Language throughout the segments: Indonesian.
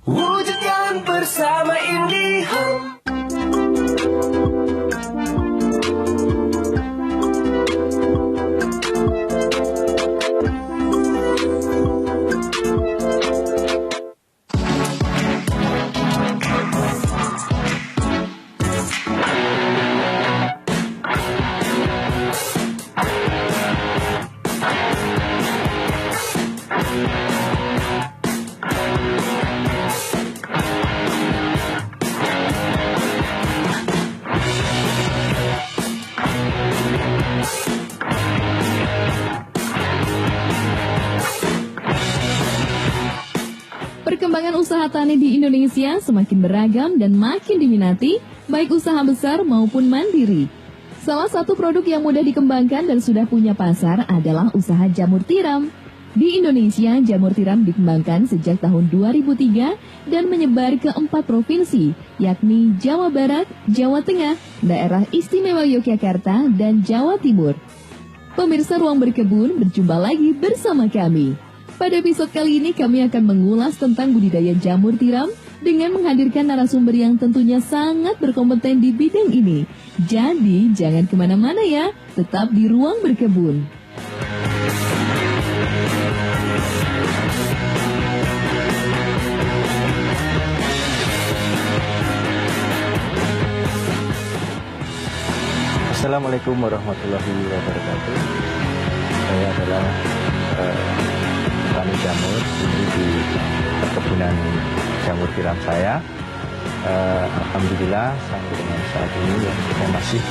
Wujudkan bersama IndiHome. Perkembangan usaha tani di Indonesia semakin beragam dan makin diminati, baik usaha besar maupun mandiri. Salah satu produk yang mudah dikembangkan dan sudah punya pasar adalah usaha jamur tiram. Di Indonesia, jamur tiram dikembangkan sejak tahun 2003 dan menyebar ke 4 provinsi, yakni Jawa Barat, Jawa Tengah, Daerah Istimewa Yogyakarta, dan Jawa Timur. Pemirsa Ruang Berkebun, berjumpa lagi bersama kami. Pada episode kali ini kami akan mengulas tentang budidaya jamur tiram dengan menghadirkan narasumber yang tentunya sangat berkompeten di bidang ini. Jadi jangan kemana-mana ya, tetap di Ruang Berkebun. Assalamualaikum warahmatullahi wabarakatuh. Saya adalah petani jamur ini di perkebunan jamur tiram saya. Alhamdulillah sampai dengan saat ini saya masih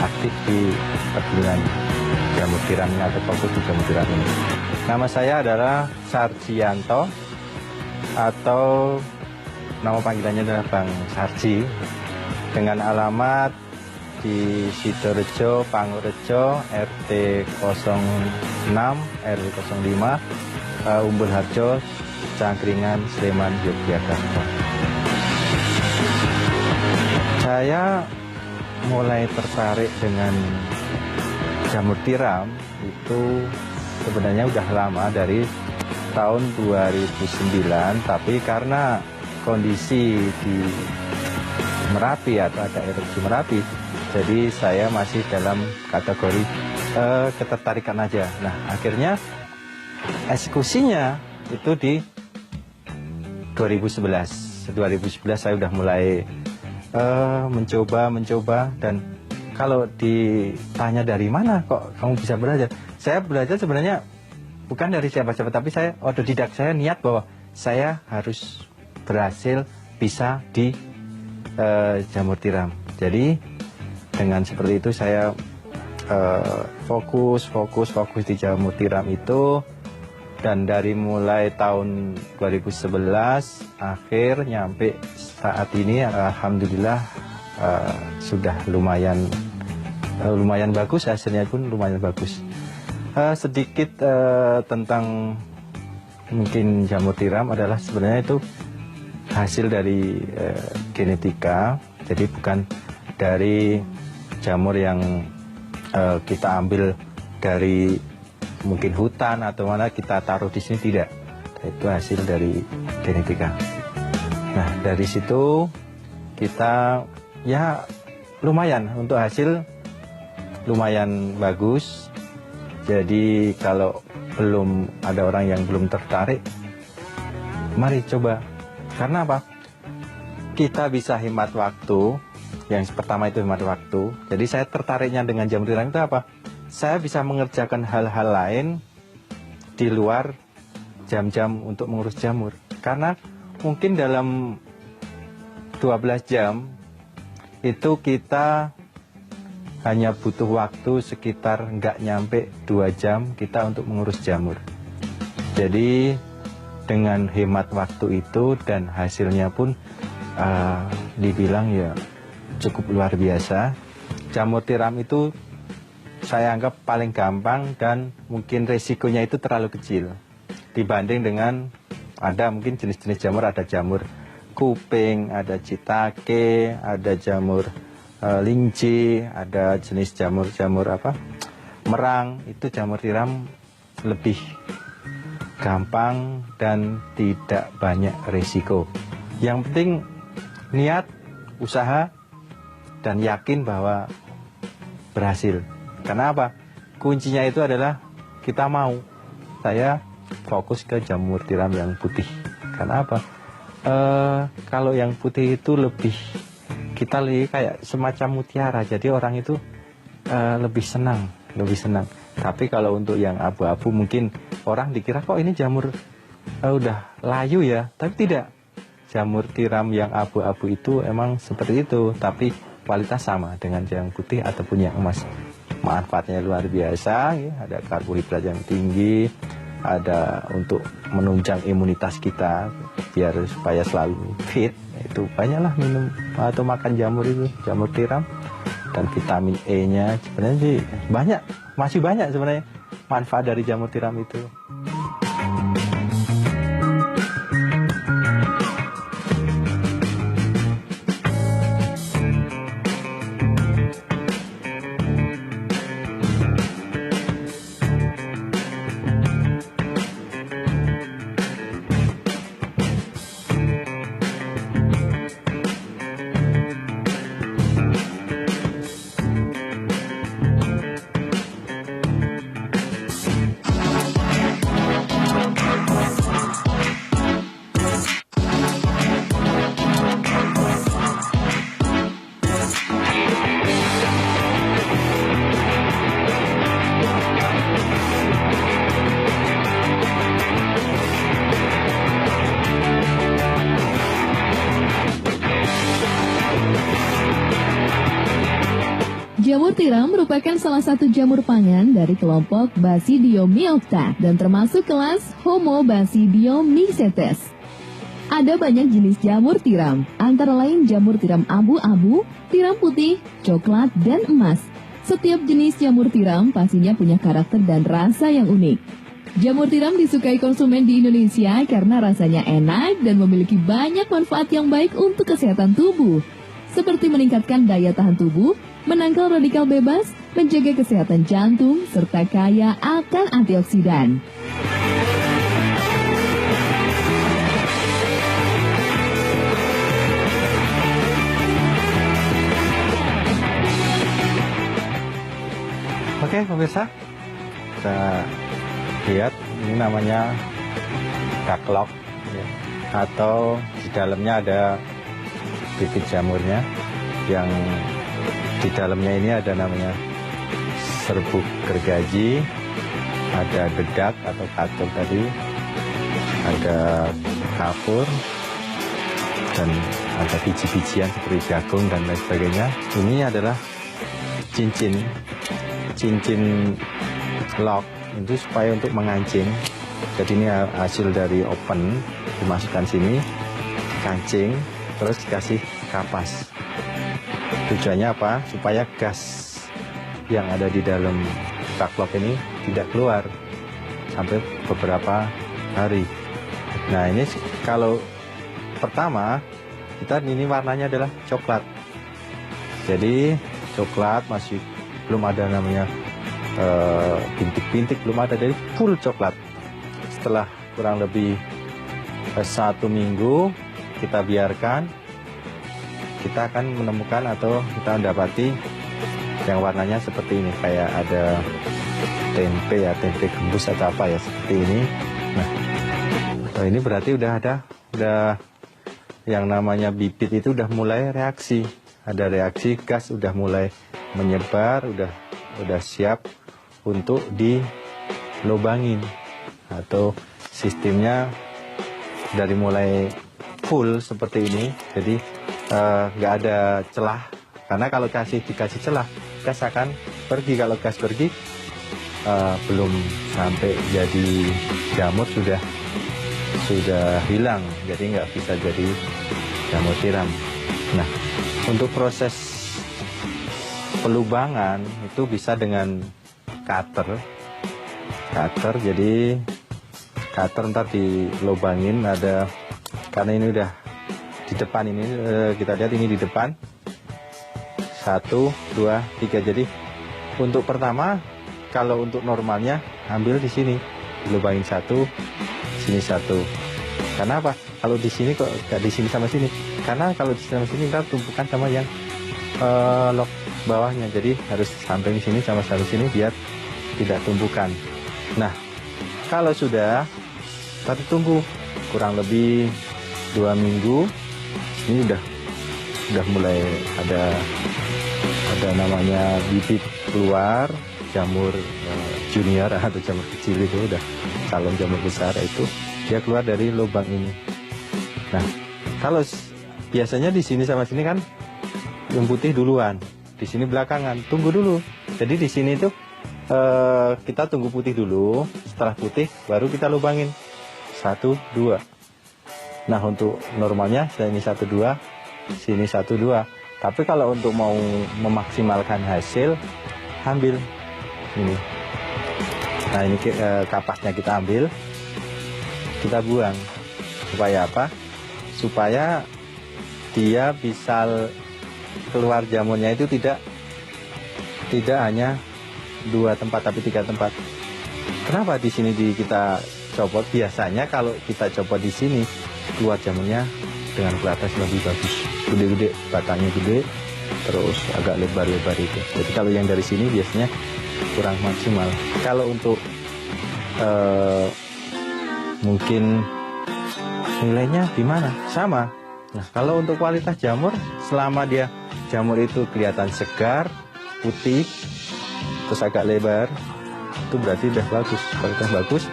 aktif di perkebunan jamur tiram atau fokus di jamur tiram ini. Nama saya adalah Sarjianto atau nama panggilannya adalah Bang Sarji, dengan alamat di Sidorejo, Pangurjo, RT 06, RW 05, Umbul Harjo, Cangkringan, Sleman, Yogyakarta. Saya mulai tertarik dengan jamur tiram itu sebenarnya udah lama, dari tahun 2009, tapi karena kondisi di Merapi atau ada erupsi Merapi, jadi saya masih dalam kategori ketertarikan aja. Nah, akhirnya eksekusinya itu di 2011. 2011 saya udah mulai mencoba, dan kalau ditanya dari mana kok kamu bisa belajar? Saya belajar sebenarnya bukan dari siapa-siapa, tapi saya otodidak. Saya niat bahwa saya harus berhasil bisa di jamur tiram. Jadi dengan seperti itu saya fokus di jamur tiram itu, dan dari mulai tahun 2011 akhir nyampe saat ini alhamdulillah sudah lumayan bagus, hasilnya pun lumayan bagus. Sedikit tentang mungkin jamur tiram adalah sebenarnya itu hasil dari genetika, jadi bukan dari jamur yang kita ambil dari mungkin hutan atau mana kita taruh di sini, tidak. Itu hasil dari genetika. Nah, dari situ kita ya lumayan, untuk hasil lumayan bagus. Jadi kalau belum ada orang yang belum tertarik, mari coba. Karena apa? Kita bisa hemat waktu. Yang pertama itu hemat waktu. Jadi saya tertariknya dengan jamur tiram itu apa? Saya bisa mengerjakan hal-hal lain di luar jam-jam untuk mengurus jamur. Karena mungkin dalam 12 jam itu kita hanya butuh waktu sekitar nggak nyampe 2 jam kita untuk mengurus jamur. Jadi dengan hemat waktu itu dan hasilnya pun dibilang ya cukup luar biasa. Jamur tiram itu saya anggap paling gampang dan mungkin resikonya itu terlalu kecil dibanding dengan ada mungkin jenis-jenis jamur. Ada jamur kuping, ada citake, ada jamur linci, ada jenis jamur-jamur merang. Itu jamur tiram lebih gampang dan tidak banyak resiko. Yang penting niat, usaha, dan yakin bahwa berhasil. Karena apa? Kuncinya itu adalah kita mau. Saya fokus ke jamur tiram yang putih. Karena apa? Kalau yang putih itu lebih, kita lihat kayak semacam mutiara. Jadi orang itu lebih senang. Tapi kalau untuk yang abu-abu mungkin orang dikira kok ini jamur udah layu ya. Tapi tidak. Jamur tiram yang abu-abu itu emang seperti itu. Tapi kualitas sama dengan yang putih ataupun yang emas. Manfaatnya luar biasa. Ya. Ada karbohidrat yang tinggi. Ada untuk menunjang imunitas kita. Biar supaya selalu fit. Itu banyaklah minum atau makan jamur itu. Jamur tiram. Dan vitamin E-nya sebenarnya sih banyak, masih banyak sebenarnya manfaat dari jamur tiram itu. Jamur tiram merupakan salah satu jamur pangan dari kelompok Basidiomycota dan termasuk kelas Homobasidiomycetes. Ada banyak jenis jamur tiram, antara lain jamur tiram abu-abu, tiram putih, coklat, dan emas. Setiap jenis jamur tiram pastinya punya karakter dan rasa yang unik. Jamur tiram disukai konsumen di Indonesia karena rasanya enak dan memiliki banyak manfaat yang baik untuk kesehatan tubuh, seperti meningkatkan daya tahan tubuh, menangkal radikal bebas, menjaga kesehatan jantung, serta kaya akan antioksidan. Oke pemirsa, kita lihat ini namanya daklok ya. Atau di dalamnya ada bibit jamurnya, yang di dalamnya ini ada namanya serbuk gergaji, ada dedak atau katuk tadi, ada kapur, dan ada biji-bijian seperti jagung dan lain sebagainya. Ini adalah cincin lock itu supaya untuk mengancing. Jadi ini hasil dari oven, dimasukkan sini, kancing, terus dikasih kapas. Tujuannya apa? Supaya gas yang ada di dalam daklok ini tidak keluar sampai beberapa hari. Nah ini kalau pertama kita ini warnanya adalah coklat. Jadi coklat, masih belum ada namanya bintik-bintik, belum ada, dari full coklat. Setelah kurang lebih 1 minggu kita biarkan, kita akan menemukan atau kita mendapati yang warnanya seperti ini, kayak ada tempe ya, tempe gembus atau apa ya, seperti ini. Nah, ini berarti udah yang namanya bibit itu udah mulai reaksi, ada reaksi gas, udah mulai menyebar, udah siap untuk dilobangin, atau sistemnya dari mulai full seperti ini. Jadi nggak ada celah, karena kalau dikasih celah, gas akan pergi. Kalau gas pergi, belum sampai jadi jamur sudah hilang, jadi nggak bisa jadi jamur tiram. Nah, untuk proses pelubangan itu bisa dengan cutter. Jadi cutter ntar dilobangin, ada, karena ini udah di depan ini, kita lihat ini di depan 1, 2, 3. Jadi untuk pertama, kalau untuk normalnya ambil di sini, dilobangin 1, sini satu. Karena apa? Kalau di sini kok nggak di sini sama sini? Karena kalau di sini sama sini kita tumpukan sama yang lok bawahnya. Jadi harus samping sini sama satu sini biar tidak tumpukan. Nah, kalau sudah kita tunggu kurang lebih 2 minggu. Ini udah mulai ada namanya bibit keluar, jamur junior atau jamur kecil itu udah calon jamur besar, itu dia keluar dari lubang ini. Nah, kalau biasanya di sini sama sini kan yang putih duluan, di sini belakangan, tunggu dulu. Jadi di sini itu kita tunggu putih dulu, setelah putih baru kita lubangin 1, 2. Nah, untuk normalnya ini 1, 2, sini 1, 2. Tapi kalau untuk mau memaksimalkan hasil, ambil ini. Nah, ini kapasnya kita ambil, kita buang. Supaya apa? Supaya dia bisa keluar jamurnya itu tidak hanya 2 tempat tapi 3 tempat. Kenapa di sini kita copot? Biasanya kalau kita copot di sini keluar jamurnya dengan ke atas lebih bagus, gede-gede, batangnya gede, terus agak lebar-lebar itu. Jadi kalau yang dari sini biasanya kurang maksimal. Kalau untuk mungkin nilainya gimana? Sama. Nah, kalau untuk kualitas jamur, selama dia jamur itu kelihatan segar, putih, terus agak lebar, itu berarti udah bagus, kualitas bagus.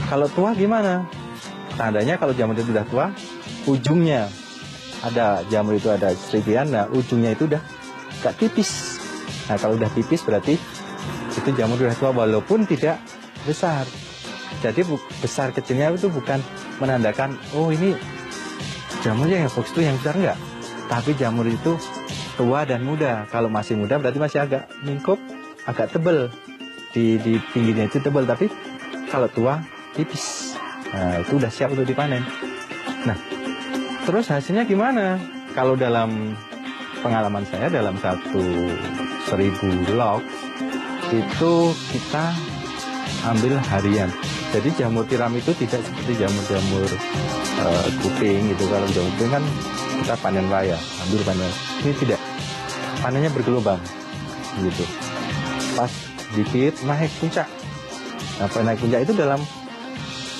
Kalau tua gimana? Tandanya kalau jamur itu udah tua, ujungnya ada jamur itu ada seripian, nah ujungnya itu udah agak tipis. Nah, kalau udah tipis berarti itu jamur udah tua walaupun tidak besar. Jadi besar kecilnya itu bukan menandakan oh ini jamurnya yang bagus itu yang besar, enggak. Tapi jamur itu tua dan muda. Kalau masih muda berarti masih agak mingkup, agak tebel. Di pinggirnya itu tebel, tapi kalau tua tipis. Nah, itu udah siap untuk dipanen. Nah, terus hasilnya gimana? Kalau dalam pengalaman saya dalam 1.000 log itu kita ambil harian. Jadi jamur tiram itu tidak seperti jamur-jamur kuping gitu. Kalau jamur kuping kan kita panen raya, ambil panen. Ini tidak, panennya bergelombang gitu. Pas dikit naik puncak. Nah, naik puncak itu dalam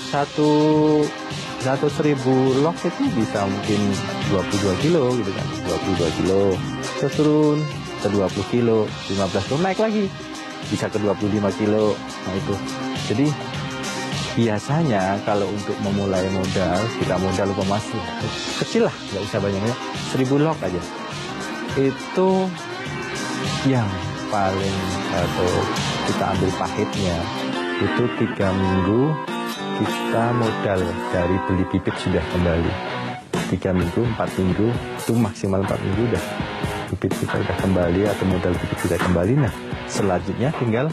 1.000 log itu bisa mungkin 22 kilo gitu kan, 22 kilo, terus turun ke 20 kilo, 15 kilo, naik lagi bisa ke 25 kilo. Nah itu, jadi biasanya kalau untuk memulai modal, kita modal umpama kecil lah, nggak usah banyaknya, 1.000 log aja, itu yang paling atau kita ambil pahitnya itu 3 minggu kita modal dari beli bibit sudah kembali. 3 minggu, 4 minggu, itu maksimal 4 minggu udah bibit kita udah kembali atau modal bibit kita kembali. Nah, selanjutnya tinggal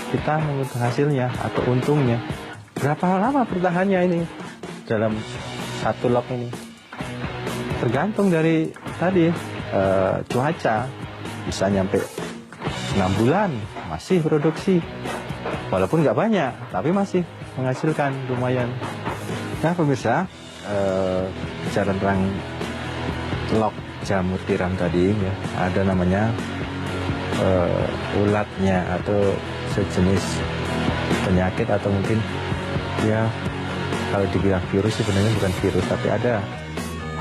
kita menghitung hasilnya atau untungnya. Berapa lama bertahannya ini dalam 1 log ini? Tergantung dari tadi cuaca, bisa nyampe 6 bulan masih produksi. Walaupun nggak banyak, tapi masih menghasilkan lumayan. Nah pemirsa, bicara tentang log jamur tiram tadi ya, ada namanya ulatnya atau sejenis penyakit atau mungkin ya kalau dibilang virus sebenarnya bukan virus, tapi ada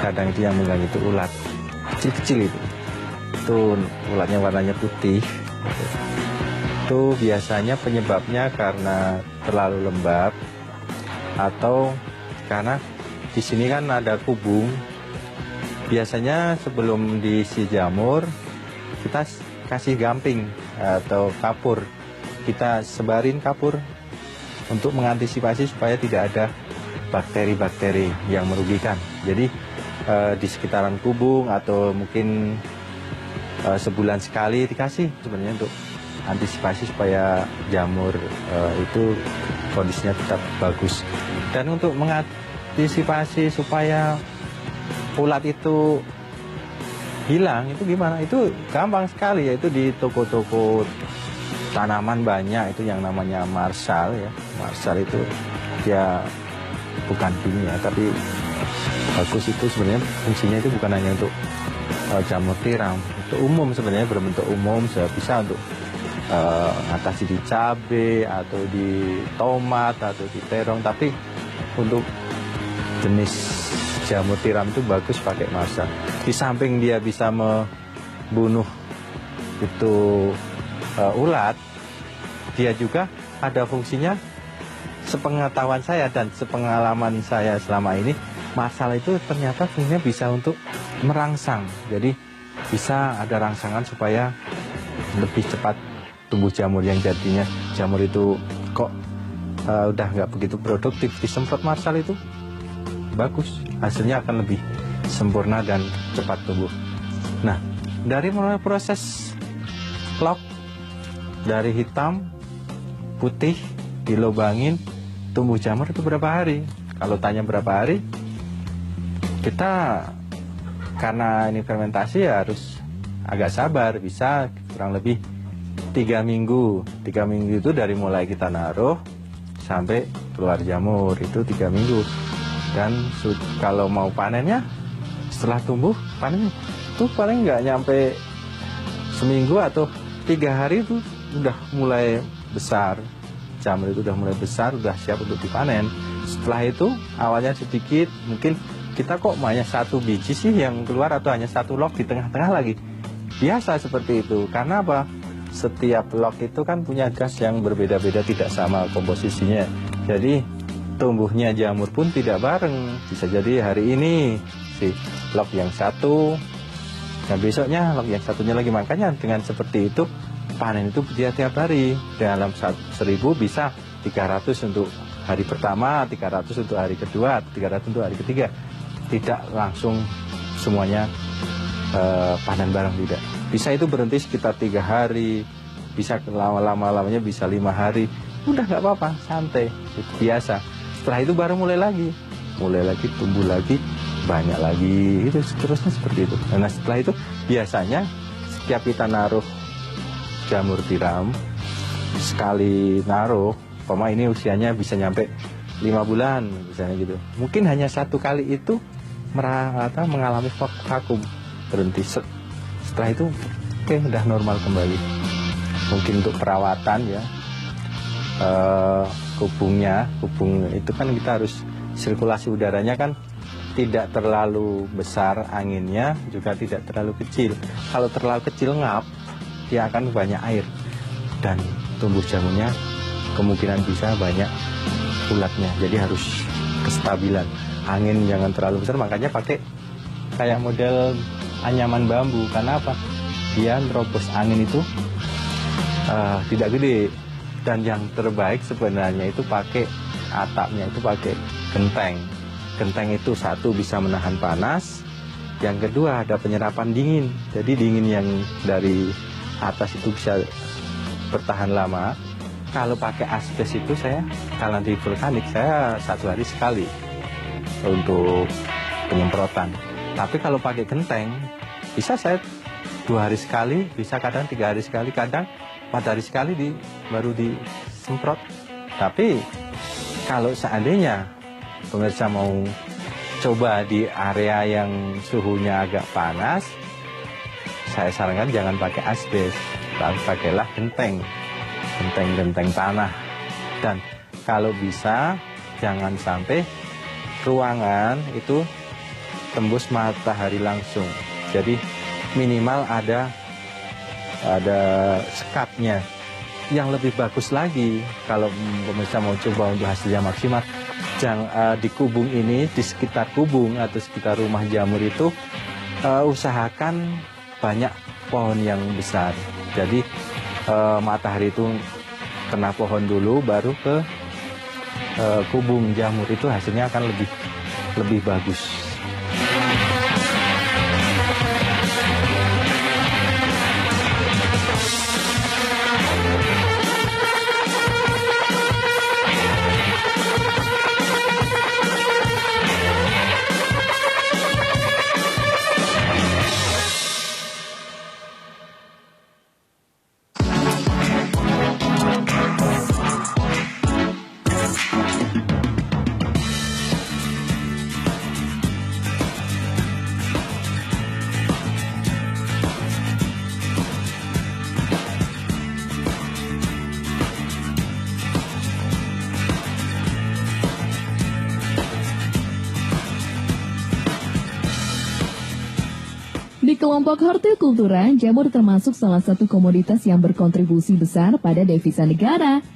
kadang itu yang mengganggu, itu ulat kecil-kecil itu ulatnya warnanya putih. Itu biasanya penyebabnya karena terlalu lembab atau karena di sini kan ada kubung. Biasanya sebelum diisi jamur kita kasih gamping atau kapur, kita sebarin kapur untuk mengantisipasi supaya tidak ada bakteri-bakteri yang merugikan. Jadi di sekitaran kubung atau mungkin sebulan sekali dikasih sebenarnya untuk antisipasi supaya jamur itu kondisinya tetap bagus. Dan untuk mengantisipasi supaya ulat itu hilang itu gimana? Itu gampang sekali, yaitu di toko-toko tanaman banyak itu yang namanya Marshall ya. Marshall itu dia bukan kimia, tapi bagus itu sebenarnya fungsinya itu bukan hanya untuk jamur tiram, untuk umum sebenarnya, berbentuk umum, bisa untuk atasi di cabai atau di tomat atau di terong. Tapi untuk jenis jamur tiram itu bagus pakai masak. Di samping dia bisa membunuh itu ulat, dia juga ada fungsinya. Sepengetahuan saya dan sepengalaman saya selama ini, masalah itu ternyata fungsinya bisa untuk merangsang. Jadi bisa ada rangsangan supaya lebih cepat tumbuh jamur, yang jadinya jamur itu kok udah nggak begitu produktif, disemprot marsal itu bagus, hasilnya akan lebih sempurna dan cepat tumbuh. Nah, dari mulai proses lock dari hitam putih dilobangin tumbuh jamur itu berapa hari? Kalau tanya berapa hari, kita karena ini fermentasi ya harus agak sabar, bisa kurang lebih 3 minggu. 3 minggu itu dari mulai kita naruh sampai keluar jamur itu 3 minggu. Dan kalau mau panennya setelah tumbuh, panen itu paling nggak nyampe seminggu atau 3 hari itu udah mulai besar. Jamur itu udah mulai besar, udah siap untuk dipanen. Setelah itu awalnya sedikit, mungkin kita kok hanya 1 biji sih yang keluar atau hanya 1 lock di tengah-tengah lagi. Biasa seperti itu. Karena apa? Setiap lock itu kan punya gas yang berbeda-beda, tidak sama komposisinya. Jadi tumbuhnya jamur pun tidak bareng. Bisa jadi hari ini si lock yang satu, dan besoknya lock yang satunya lagi. Makanya dengan seperti itu panen itu dia tiap hari. Dalam 1000 bisa 300 untuk hari pertama, 300 untuk hari kedua, 300 untuk hari ketiga. Tidak langsung semuanya panen bareng, tidak. Bisa itu berhenti sekitar 3 hari, bisa lama-lamanya bisa 5 hari. Udah nggak apa-apa, santai, itu biasa. Setelah itu baru mulai lagi tumbuh lagi, banyak lagi, itu seterusnya seperti itu. Nah, setelah itu biasanya setiap kita naruh jamur tiram, sekali naruh, ini usianya bisa nyampe 5 bulan misalnya gitu. Mungkin hanya 1 kali itu mengalami vakum, berhenti. Setelah itu udah normal kembali. Mungkin untuk perawatan ya, kubung itu kan kita harus sirkulasi udaranya kan tidak terlalu besar, anginnya juga tidak terlalu kecil. Kalau terlalu kecil ngap, dia akan banyak air dan tumbuh jamurnya kemungkinan bisa banyak ulatnya. Jadi harus kestabilan, angin jangan terlalu besar. Makanya pakai kayak model anyaman bambu. Karena apa? Dia nerobos angin itu tidak gede. Dan yang terbaik sebenarnya itu pakai atapnya, itu pakai genteng. Genteng itu satu bisa menahan panas, yang kedua ada penyerapan dingin. Jadi dingin yang dari atas itu bisa bertahan lama. Kalau pakai asbes itu kalau di vulkanik saya 1 hari sekali untuk penyemprotan. Tapi kalau pakai genteng bisa saya 2 hari sekali, bisa kadang 3 hari sekali, kadang 4 hari sekali baru disemprot. Tapi kalau seandainya pemirsa mau coba di area yang suhunya agak panas, saya sarankan jangan pakai asbes, tapi pakailah genteng tanah. Dan kalau bisa jangan sampai ruangan itu tembus matahari langsung. Jadi minimal ada sekatnya. Yang lebih bagus lagi kalau pemirsa mau coba untuk hasilnya maksimal, di kubung ini, di sekitar kubung atau sekitar rumah jamur itu usahakan banyak pohon yang besar. Jadi matahari itu kena pohon dulu, baru ke kubung jamur, itu hasilnya akan lebih bagus. Di kelompok hortikultura, jamur termasuk salah satu komoditas yang berkontribusi besar pada devisa negara.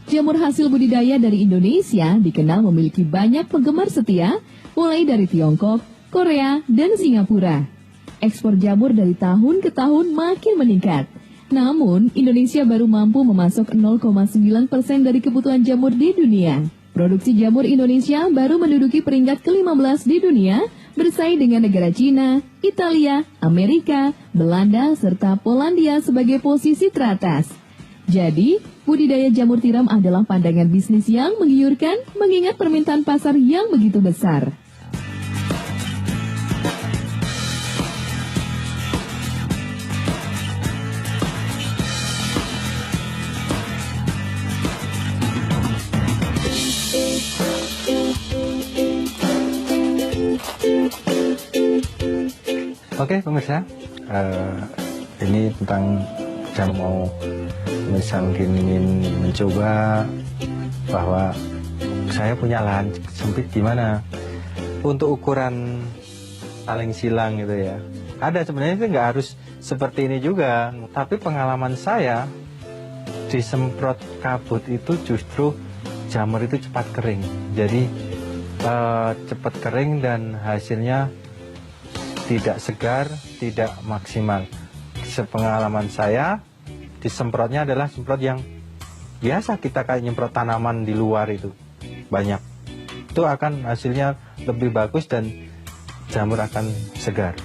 Jamur hasil budidaya dari Indonesia dikenal memiliki banyak penggemar setia, mulai dari Tiongkok, Korea, dan Singapura. Ekspor jamur dari tahun ke tahun makin meningkat. Namun, Indonesia baru mampu memasok 0,9% dari kebutuhan jamur di dunia. Produksi jamur Indonesia baru menduduki peringkat ke-15 di dunia, bersaing dengan negara Cina, Italia, Amerika, Belanda, serta Polandia sebagai posisi teratas. Jadi, budidaya jamur tiram adalah pandangan bisnis yang menggiurkan mengingat permintaan pasar yang begitu besar. Oke pemirsa, ini tentang yang mau misal ingin mencoba bahwa saya punya lahan sempit gimana untuk ukuran paling silang gitu ya. Ada sebenarnya itu nggak harus seperti ini juga, tapi pengalaman saya disemprot kabut itu justru jamur itu cepat kering. Jadi cepat kering dan hasilnya tidak segar, tidak maksimal. Sepengalaman saya, disemprotnya adalah semprot yang biasa kita kayak nyemprot tanaman di luar itu. Banyak. Itu akan hasilnya lebih bagus dan jamur akan segar.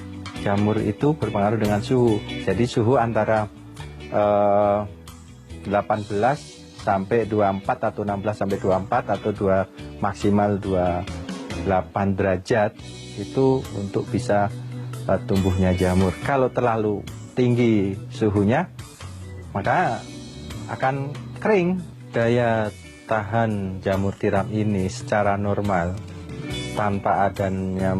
Jamur itu berpengaruh dengan suhu. Jadi suhu antara 18 sampai 24 atau 16 sampai 24 atau maksimal 28 derajat itu untuk bisa tumbuhnya jamur. Kalau terlalu tinggi suhunya, maka akan kering. Daya tahan jamur tiram ini secara normal tanpa adanya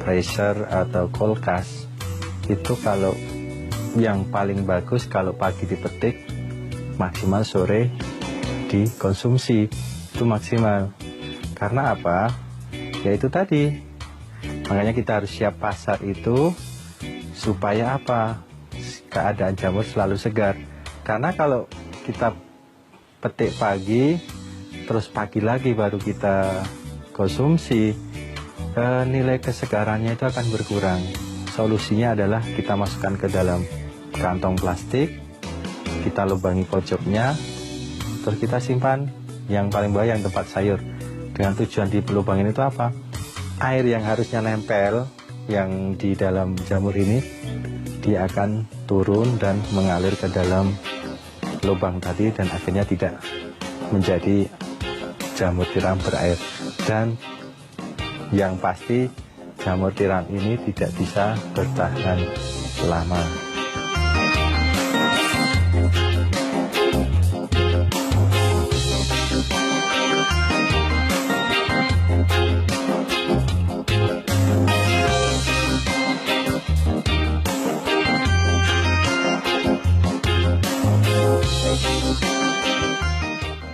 pressure atau kulkas itu kalau yang paling bagus kalau pagi dipetik, maksimal sore dikonsumsi itu maksimal. Karena apa? Ya itu tadi. Makanya kita harus siap pasar itu supaya apa? Keadaan jamur selalu segar. Karena kalau kita petik pagi, terus pagi lagi baru kita konsumsi, nilai kesegarannya itu akan berkurang. Solusinya adalah kita masukkan ke dalam kantong plastik, kita lubangi pojoknya, terus kita simpan yang paling bawah yang tempat sayur. Dengan tujuan di lubangin itu apa? Air yang harusnya nempel yang di dalam jamur ini dia akan turun dan mengalir ke dalam lubang tadi dan akhirnya tidak menjadi jamur tiram berair. Dan yang pasti jamur tiram ini tidak bisa bertahan lama.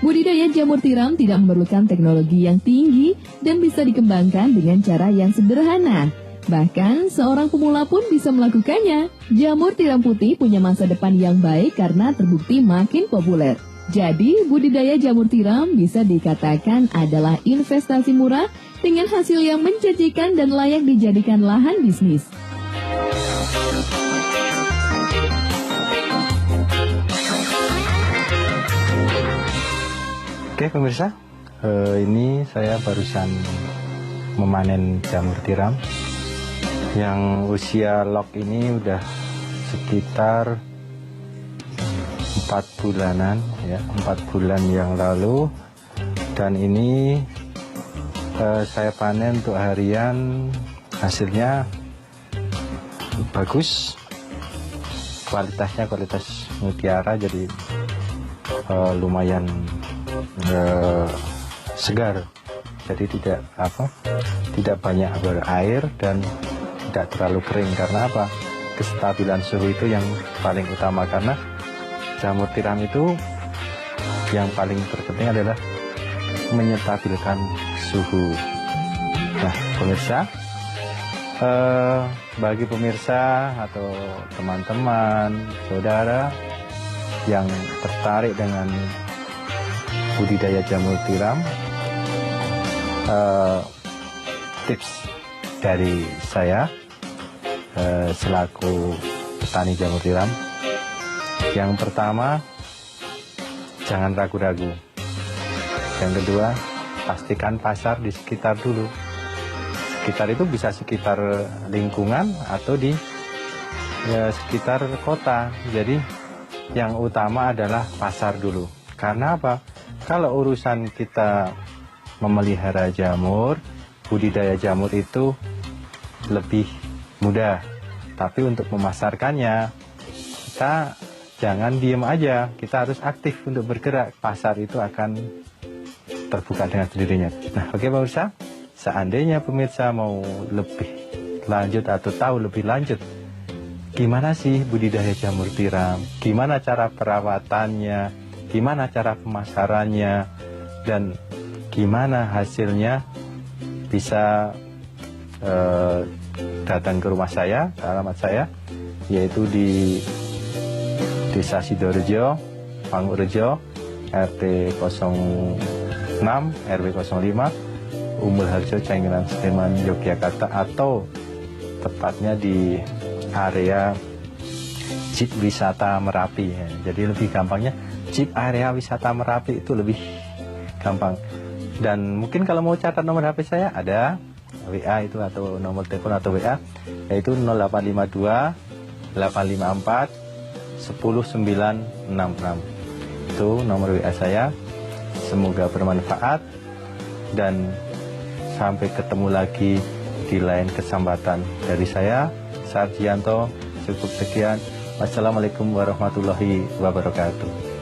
Budidaya jamur tiram tidak memerlukan teknologi yang tinggi dan bisa dikembangkan dengan cara yang sederhana. Bahkan seorang pemula pun bisa melakukannya. Jamur tiram putih punya masa depan yang baik karena terbukti makin populer. Jadi budidaya jamur tiram bisa dikatakan adalah investasi murah dengan hasil yang menjanjikan dan layak dijadikan lahan bisnis. Oke pemirsa, ini saya barusan memanen jamur tiram yang usia log ini udah sekitar 4 bulanan ya, 4 bulan yang lalu. Dan ini saya panen untuk harian, hasilnya bagus, kualitasnya kualitas mutiara, jadi lumayan segar, jadi tidak banyak berair dan tidak terlalu kering. Karena apa? Kestabilan suhu itu yang paling utama, karena jamur tiram itu yang paling terpenting adalah menyetabilkan suhu. Nah pemirsa, Bagi pemirsa atau teman-teman, saudara yang tertarik dengan budidaya jamur tiram, tips dari saya selaku petani jamur tiram. Yang pertama, jangan ragu-ragu. Yang kedua, pastikan pasar di sekitar dulu. Sekitar itu bisa sekitar lingkungan atau di sekitar kota. Jadi yang utama adalah pasar dulu. Karena apa? Kalau urusan kita memelihara jamur, budidaya jamur itu lebih mudah. Tapi untuk memasarkannya, kita jangan diem aja. Kita harus aktif untuk bergerak. Pasar itu akan terbuka dengan sendirinya. Nah, oke pemirsa, seandainya pemirsa mau lebih lanjut atau tahu lebih lanjut, gimana sih budidaya jamur tiram, gimana cara perawatannya, gimana cara pemasarannya, dan gimana hasilnya, bisa datang ke rumah saya, ke alamat saya, yaitu di Desa Sidorejo, Pangukrejo, RT 06, RW 05, Umbul Harjo, Cengiran, Sleman, Yogyakarta, atau tepatnya di area Jeep Wisata Merapi. Jadi lebih gampangnya Jeep area wisata Merapi itu lebih gampang. Dan mungkin kalau mau catat nomor HP saya, ada WA itu atau nomor telepon atau WA, yaitu 0852 854 10966. Itu nomor WA saya. Semoga bermanfaat dan sampai ketemu lagi di lain kesempatan. Dari saya, Sarjianto, cukup sekian. Wassalamualaikum warahmatullahi wabarakatuh.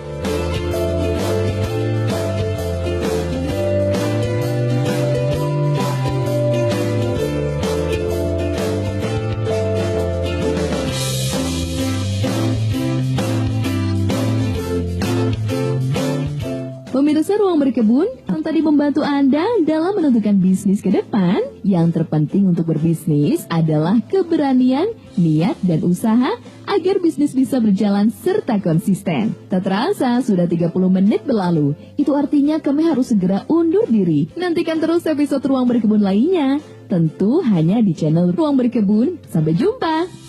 Pemirsa Ruang Berkebun yang tadi membantu Anda dalam menentukan bisnis ke depan, yang terpenting untuk berbisnis adalah keberanian, niat, dan usaha agar bisnis bisa berjalan serta konsisten. Tak terasa sudah 30 menit berlalu, itu artinya kami harus segera undur diri. Nantikan terus episode Ruang Berkebun lainnya, tentu hanya di channel Ruang Berkebun. Sampai jumpa!